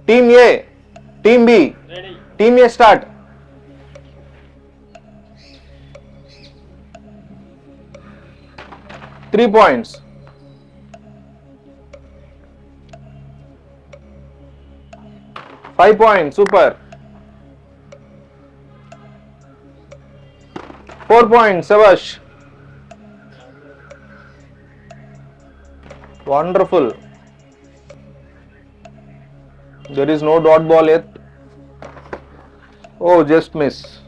Team A, Team B. Ready. Team A start. Three points. Five points. Super. 4 points. Savash. Wonderful. There is no dot ball yet. Oh, just miss.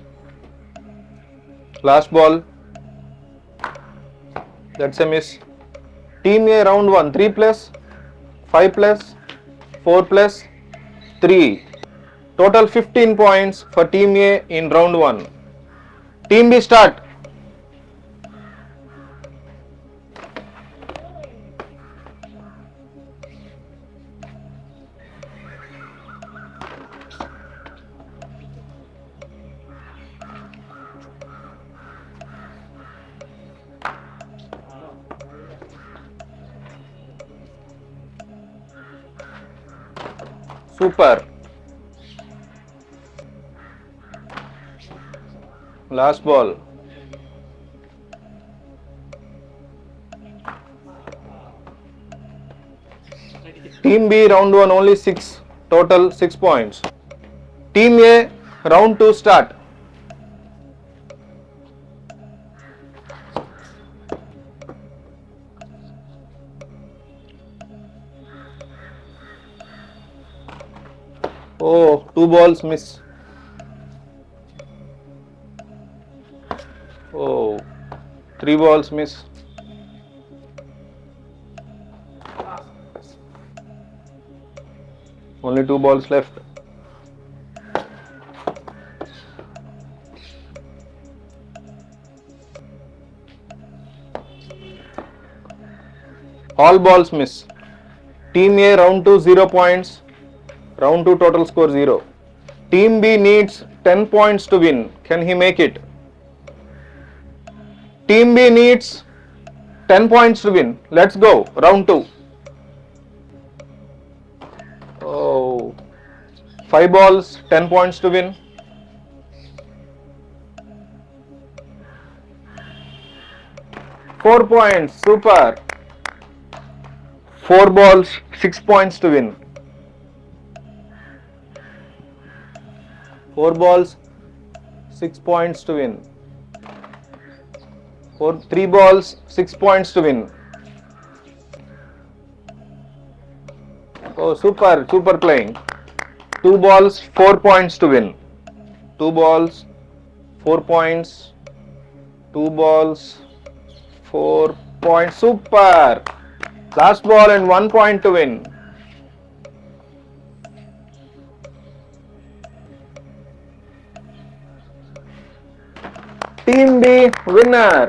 Last ball. That's a miss. Team A round 1. 3 plus, 5 plus, 4 plus, 3. Total 15 points for Team A in round 1. Team B start. Super. Last ball. Team B round 1 only 6. Total 6 points. Team A round 2 start. Oh, 2 balls miss. Oh, 3 balls miss. Only 2 balls left. All balls miss. Team A round 2 0 points. Round 2 total score 0. Team B needs 10 points to win. Can he make it? Team B needs 10 points to win. Let's go. Round 2. Oh, 5 balls, 10 points to win. Four points. Super. 4 balls, 6 points to win. 4 balls, 6 points to win. 3 balls, 6 points to win. Oh, super playing. 2 balls, 4 points to win. 2 balls, 4 points. 2 balls, 4 points. Super. Last ball and 1 point to win. Team B winner.